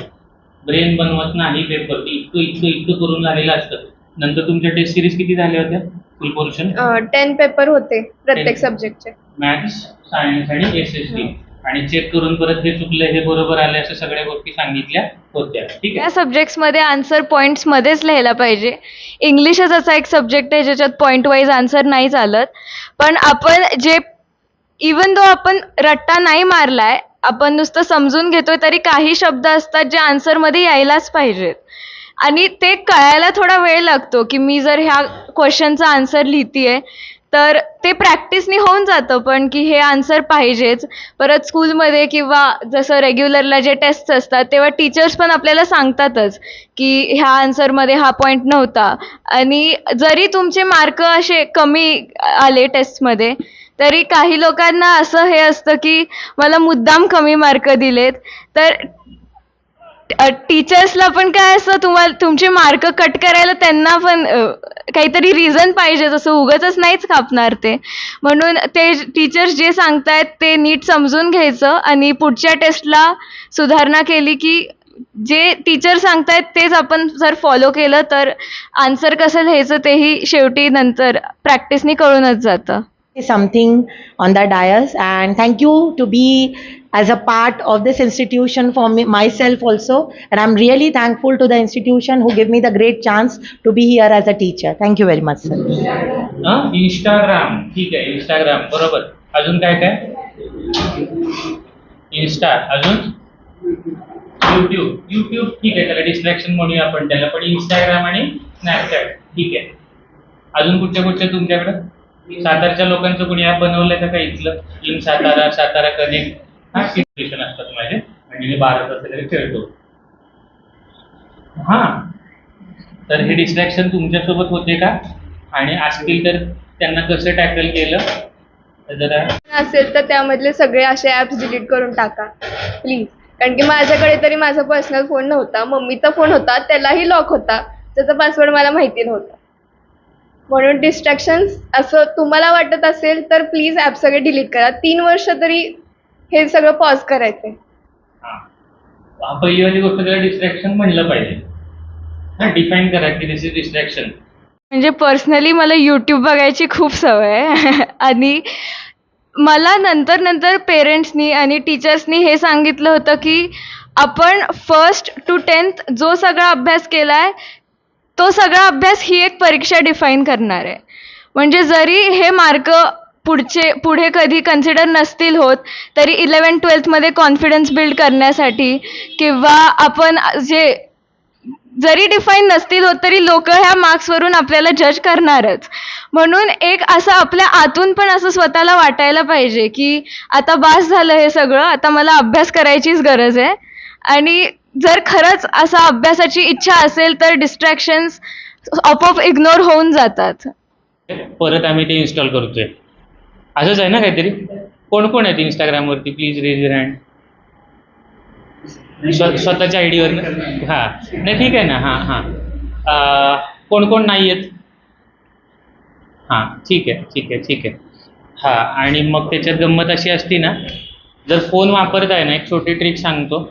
ब्रेन बनवत नाही पेपर, इतकं करून झालेलं असतं. नंतर तुमच्या टेस्ट सिरीज किती झाल्या होत्या फुल पोर्शन? 10 पेपर होते प्रत्येक सब्जेक्टचे, मॅथ्स, सायन्स आणि SST. आणि चेक करून परत हे चुकलं, हे बरोबर आले, असं सगळ्या गोष्टी सांगितल्या होत्या. ठीक आहे. या सब्जेक्ट्समध्ये आन्सर पॉईंट्समध्येच लिहायला पाहिजे. इंग्लिशच असा एक सब्जेक्ट आहे ज्याच्यात पॉईंट वाईज आन्सर नाही चालत. पण आपण जे इवन दो आपण रट्टा नाही मारलाय, आपण नुसतं समजून घेतोय, तरी काही शब्द असतात जे आन्सरमध्ये यायलाच पाहिजेत. आणि ते कळायला थोडा वेळ लागतो की मी जर ह्या क्वेश्चनचा आन्सर लिहितेय तर ते प्रॅक्टिसनी होऊन जातं, पण की हे आन्सर पाहिजेच. परत स्कूलमध्ये किंवा जसं रेग्युलरला जे टेस्ट असतात तेव्हा टीचर्स पण आपल्याला सांगतातच की ह्या आन्सरमध्ये हा पॉईंट नव्हता. आणि जरी तुमचे मार्क असे कमी आले टेस्टमध्ये तरी काही लोकांना असं हे असतं की मला मुद्दाम कमी मार्क दिलेत. तर टीचर्सला पण काय असं तुमचे मार्क कट करायला त्यांना पण काहीतरी रिझन पाहिजे, जसं उगाचच नाहीच कापणार ते. म्हणून ते टीचर्स जे सांगतायत ते नीट समजून घ्यायचं आणि पुढच्या टेस्टला सुधारणा केली की जे टीचर सांगतायत तेच आपण जर फॉलो केलं तर आन्सर कसं लिहायचं तेही शेवटी नंतर प्रॅक्टिसनी कळूनच जातं. Something on the dais, and thank you to be as a part of this institution for me, myself also, and I'm really thankful to the institution who gave me the great chance to be here as a teacher. Thank you very much, sir. Instagram, ठीक आहे, Instagram बरोबर. अजून काय काय? Insta, अजून YouTube ठीक आहे, त्याला डिस्ट्रॅक्शन म्हणूया आपण त्याला, पण इंस्टाग्राम आणि स्नॅपचॅट ठीक आहे. अजून कुठच्या तुमच्याकडं सातारच्या लोकांचं कोणी ॲप बनवलंय का काही इथलं? इन सातारा कनेक्ट हा स्टेशन असतात माझे आणि मी 12 तास तरी खेळतो. हा, तर हे डिस्ट्रॅक्शन तुमच्यासोबत होते का, आणि असतील तर त्यांना कसं टॅकल केलं जरा असेल तर त्यामधले सगळे असे ॲप्स डिलीट करून टाका प्लीज. कारण की माझ्याकडे तरी माझा पर्सनल फोन नव्हता, मम्मीचा फोन होता, त्यालाही लॉक होता, त्याचा पासवर्ड मला माहिती नव्हता. म्हणून डिस्ट्रॅक्शन्स असं तुम्हाला वाटत असेल तर प्लीज ॲप सगळे डिलीट करा. 3 वर्ष तरी हे सगळं पॉज करायचंय. हा, पहिली वाली गोष्ट त्याला डिस्ट्रॅक्शन म्हणलं पाहिजे. डिफाईन करा की दिस इज डिस्ट्रॅक्शन. म्हणजे पर्सनली मला यूट्यूब बघायची खूप सवय आहे आणि मला नंतर पेरेंट्सनी आणि टीचर्सनी हे सांगितलं होतं की आपण 1st to 10th जो सगळा अभ्यास केला आहे तो सगळा अभ्यास ही एक परीक्षा डिफाईन करणार आहे. म्हणजे जरी हे मार्क पुढे कधी कन्सिडर नसतील होत तरी 11th-12thमध्ये कॉन्फिडन्स बिल्ड करण्यासाठी किंवा आपण जरी डिफाईन नसतील होत तरी लोक ह्या मार्क्सवरून आपल्याला जज करणारच. म्हणून एक असं आपल्या आतून पण असं स्वतःला वाटायला पाहिजे की आता बास झालं हे सगळं, आता मला अभ्यास करायचीच गरज आहे. आणि जर खरंच असा अभ्यासाची इच्छा असेल तर डिस्ट्रॅक्शन्स आपोआप इग्नोर होऊन जातात. परत आम्ही ते इन्स्टॉल करतोय असंच आहे ना काहीतरी. कोण आहेत इंस्टाग्रामवरती? Please raise your hand. स्वतःच्या आयडीवर. हां, नाही ठीक आहे ना. हां, कोण नाही आहेत? हां, ठीक आहे. हां, आणि मग त्याच्यात गंमत अशी असती ना, जर फोन वापरताय ना, एक छोटी ट्रिक सांगतो.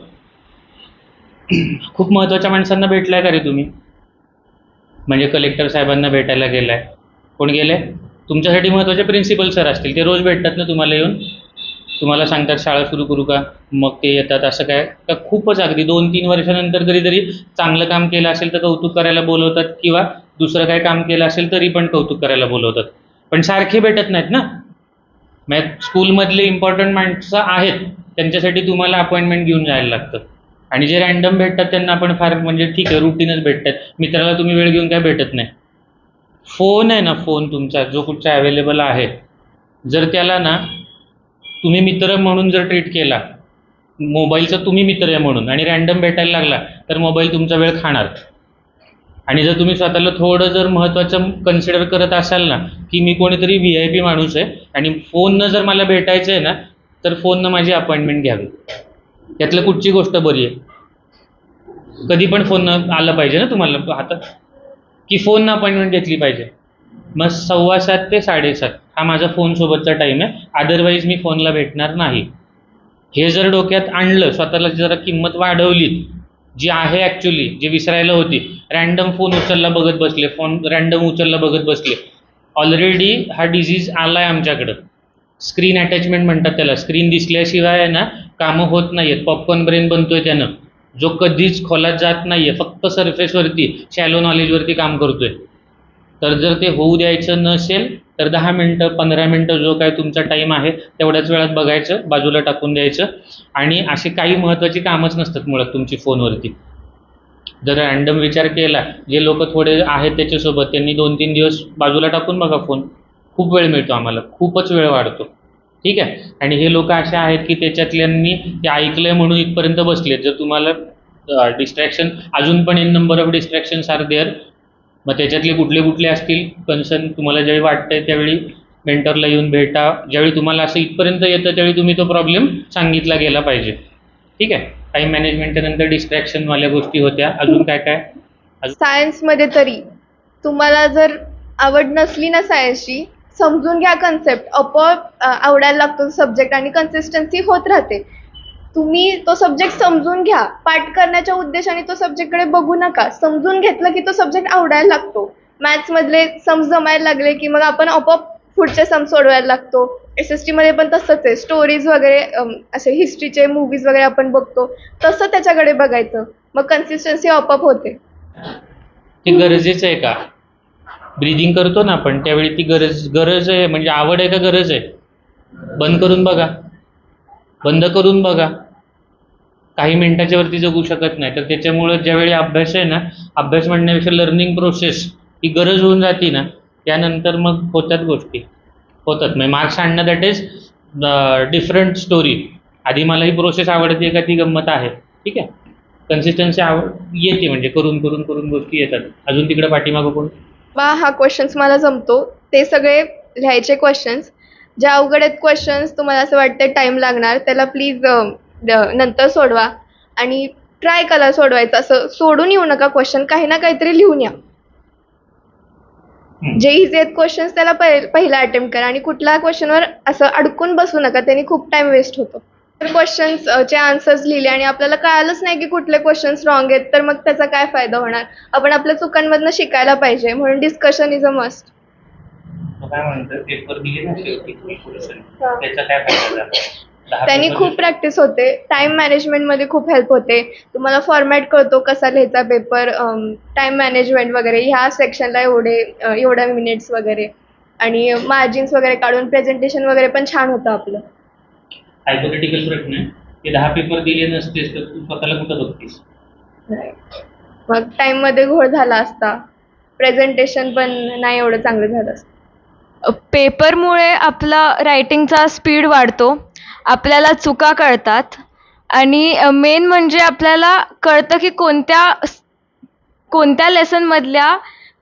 खूप महत्त्वाच्या माणसांना भेटलाय का रे तुम्ही? म्हणजे कलेक्टर साहेबांना भेटायला गेलाय, कोण गेले? तुमच्यासाठी महत्त्वाचे प्रिन्सिपल सर असतील, ते रोज भेटतात ना तुम्हाला येऊन, तुम्हाला सांगतात शाळा सुरू करू का, मग ते येतात. असं काय का खूपच अगदी 2-3 वर्षानंतर कधीतरी चांगलं काम केलं असेल तर कौतुक करायला बोलवतात, किंवा दुसरं काय काम केलं असेल तरी पण कौतुक करायला बोलवतात, पण सारखे भेटत नाहीत ना. मग स्कूलमधले इम्पॉर्टंट माणसं आहेत त्यांच्यासाठी तुम्हाला अपॉइंटमेंट घेऊन जायला लागतं, आणि जे रँडम भेटतात त्यांना आपण फार म्हणजे ठीक आहे रुटीनच भेटतात. मित्राला तुम्ही वेळ घेऊन काय भेटत नाही. फोन आहे ना, फोन तुमचा जो कुठचा अवेलेबल आहे, जर त्याला ना तुम्ही मित्र म्हणून जर ट्रीट केला, मोबाईलचा तुम्ही मित्र आहे म्हणून, आणि रँडम भेटायला लागला तर मोबाईल तुमचा वेळ खाणार. आणि जर तुम्ही स्वतःला थोडं जर महत्त्वाचं कन्सिडर करत असाल ना की मी कोणीतरी VIP माणूस आहे आणि फोननं जर मला भेटायचं आहे ना तर फोननं माझी अपॉइंटमेंट घ्यावी. त्यातलं कुठची गोष्ट बरी आहे? कधी पण फोननं आलं पाहिजे ना तुम्हाला हातात, की फोननं अपॉइंटमेंट घेतली पाहिजे. मग 7:15 ते 7:30 हा माझा फोनसोबतचा टाईम आहे, अदरवाईज मी फोनला भेटणार नाही. हे जर डोक्यात आणलं, स्वतःला जरा किंमत वाढवली जी आहे ॲक्च्युली, जी विसरायला होती. रँडम फोन उचलला बघत बसले, रँडम उचलला बघत बसले. ऑलरेडी हा डिझीज आला आहे आमच्याकडं. स्क्रीन अटॅचमेंट म्हणतात त्याला. स्क्रीन दिसल्याशिवाय आहे ना कामं होत नाही आहेत. पॉपकॉर्न ब्रेन बनतोय त्यानं, जो कधीच खोलात जात नाही आहे, फक्त सरफेसवरती शॅलो नॉलेजवरती काम करतोय. तर जर ते होऊ द्यायचं नसेल तर 10 मिनटं 15 मिनटं जो काय तुमचा टाईम आहे तेवढ्याच वेळात बघायचं, बाजूला टाकून द्यायचं. आणि असे काही महत्त्वाची कामच नसतात मुळात तुमची फोनवरती. जर रँडम विचार केला, जे लोक थोडे आहेत त्याच्यासोबत, त्यांनी 2-3 दिवस बाजूला टाकून बघा फोन. खूप वेळ मिळतो आम्हाला, खूपच वेळ वाढतो. ठीक आहे. आणि हे लोक असे आहेत की त्याच्यातल्यांनी ते ऐकलंय म्हणून इथपर्यंत बसलेत. जर तुम्हाला डिस्ट्रॅक्शन, अजून पण in number of distractions are there. मग त्याच्यातले कुठले असतील कन्सर्न, तुम्हाला ज्यावेळी वाटतंय त्यावेळी मेंटरला येऊन भेटा. ज्यावेळी तुम्हाला असं इथपर्यंत येतं त्यावेळी तुम्ही तो प्रॉब्लेम सांगितला गेला पाहिजे. ठीक आहे. टाईम मॅनेजमेंटच्या नंतर डिस्ट्रॅक्शनवाल्या गोष्टी होत्या. अजून काय? सायन्समध्ये तरी तुम्हाला जर आवड नसली ना सायन्सची, समजून घ्या कन्सेप्ट, आपोआप आवडायला लागतो सब्जेक्ट आणि कन्सिस्टन्सी होत राहते. तुम्ही तो सब्जेक्ट समजून घ्या, पाठ करण्याच्या उद्देशाने तो सब्जेक्टकडे बघू नका. समजून घेतलं की तो सब्जेक्ट आवडायला लागतो. मॅथ्समधले सम्स जमायला लागले की मग आपण आपोआप पुढचे सम सोडवायला लागतो. SST मध्ये पण तसंच आहे. स्टोरीज वगैरे असे हिस्ट्रीचे मूवीज वगैरे आपण बघतो, तसं त्याच्याकडे बघायचं, मग कन्सिस्टन्सी आपोआप होते. ते गरजेचं आहे का? ब्रीदिंग करतो ना आपण त्यावेळी ती गरज आहे, म्हणजे आवड आहे का गरज आहे? बंद करून बघा. काही मिनिटाच्या वरती जगू शकत नाही. तर त्याच्यामुळं ज्यावेळी अभ्यास आहे ना, अभ्यास म्हणण्यापेक्षा लर्निंग प्रोसेस ही गरज होऊन जाते ना, त्यानंतर मग होतात गोष्टी होतात. म्हणजे मार्क्स आणणं दॅट इज डिफरंट स्टोरी. आधी मला ही प्रोसेस आवडते का ती गंमत आहे, ठीक आहे. कन्सिस्टन्सी येते, म्हणजे करून करून करून गोष्टी येतात. अजून तिकडे पाठीमागं कोण? हा क्वेश्चन्स मला जमतो. ते सगळे लिहायचे क्वेश्चन्स. जे अवघड आहेत क्वेश्चन्स, तुम्हाला असं वाटतं टाईम लागणार, त्याला प्लीज नंतर सोडवा आणि ट्राय करा सोडवायचं. असं सोडून येऊ नका क्वेश्चन, काही ना काहीतरी लिहून या. जे इझी आहेत क्वेश्चन्स त्याला पहिला अटेम्प्ट करा आणि कुठल्या क्वेश्चनवर असं अडकून बसू नका, त्यांनी खूप टाइम वेस्ट होतो. तर क्वेश्चन्सचे आन्सर्स लिहिले आणि आपल्याला कळालंच नाही की कुठले क्वेश्चन्स रॉंग आहेत, तर मग त्याचा काय फायदा होणार. आपण आपल्या चुकांमधनं शिकायला पाहिजे, म्हणून डिस्कशन इज अ मस्ट. काय म्हणतात, पेपर दिले ना शेवटी त्याचा काय फायदा झाला? त्यांनी खूप प्रॅक्टिस होते, टाइम मॅनेजमेंटमध्ये खूप हेल्प होते. तुम्हाला फॉर्मॅट कळतो कसा लिहायचा पेपर, टाइम मॅनेजमेंट वगैरे, ह्या सेक्शनला एवढ्या मिनिट्स वगैरे, आणि मार्जिन्स वगैरे काढून प्रेझेंटेशन वगैरे पण छान होतं आपलं. हायपोथेटिकल प्रश्न आहे की 10 पेपर दिले नसतेस तर तू स्वतःला कुठं बघतीस? मग टाइममध्ये घोळ झाला असता, प्रेझेंटेशन पण नाही एवढं चांगलं झालं असतं. पेपरमुळे आपला रायटिंगचा स्पीड वाढतो, आपल्याला चुका कळतात आणि मेन म्हणजे आपल्याला कळतं की कोणत्या लेसनमधल्या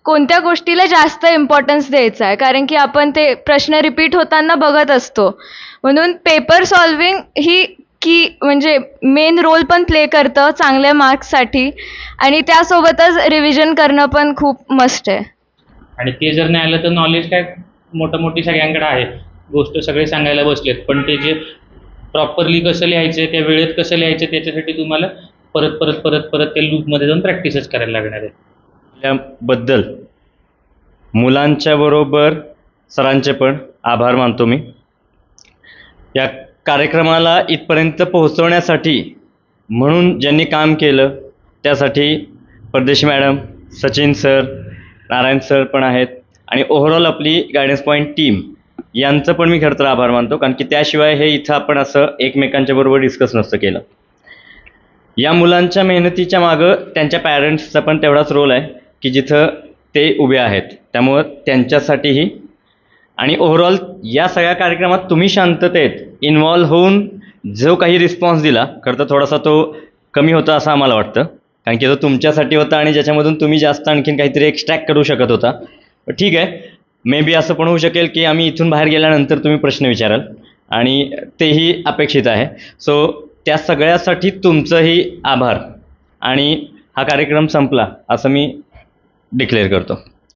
कोणत्या गोष्टीला जास्त इम्पॉर्टन्स द्यायचा आहे, कारण की आपण ते प्रश्न रिपीट होताना बघत असतो. म्हणून पेपर सॉल्विंग ही म्हणजे मेन रोल पण प्ले करतं चांगल्या मार्क्ससाठी, आणि त्यासोबतच रिव्हिजन करणं पण खूप मस्ट आहे. आणि ते जर नाही आलं तर नॉलेज काय मोठी सगळ्यांकडे आहे, गोष्ट सगळे सांगायला बसलेत, पण ते जे प्रॉपरली कसं लिहायचं, त्या वेळेत कसं लिहायचं, त्याच्यासाठी तुम्हाला परत परत परत परत त्या लूपमध्ये जाऊन प्रॅक्टिसच करायला लागणार आहे. त्याबद्दल मुलांच्या बरोबर सरांचे पण आभार मानतो मी. या कार्यक्रमाला इथपर्यंत पोहोचवण्यासाठी म्हणून ज्यांनी काम केलं त्यासाठी परदेशी madam, Sachin sir, Narayan sir पण आहेत, आणि ओव्हरऑल आपली गायडन्स पॉईंट टीम यांचं पण मी खरं तर आभार मानतो, कारण की त्याशिवाय हे इथं आपण असं एकमेकांच्या बरोबर डिस्कस नसतं केलं. या मुलांच्या मेहनतीच्या मागं त्यांच्या पॅरेंट्सचा पण तेवढाच रोल आहे की जिथं ते उभे आहेत, त्यामुळं त्यांच्यासाठीही. आणि ओव्हरऑल या सगळ्या कार्यक्रमात तुम्ही शांततेत इन्व्हॉल्व होऊन जो काही रिस्पॉन्स दिला, खरं तर थोडासा तो कमी होता असं आम्हाला वाटतं, कारण की तो तुमच्यासाठी होता आणि ज्याच्यामधून तुम्ही जास्त आणखीन काहीतरी एक्स्ट्रॅक्ट करू शकत होता. ठीक आहे, मे बी असं पण होऊ शकेल की आम्ही इथून बाहेर गेल्यानंतर तुम्ही प्रश्न विचाराल, आणि तेही अपेक्षित आहे. सो त्या सगळ्यासाठी तुमचंही आभार, आणि हा कार्यक्रम संपला असं मी डिक्लेअर करतो.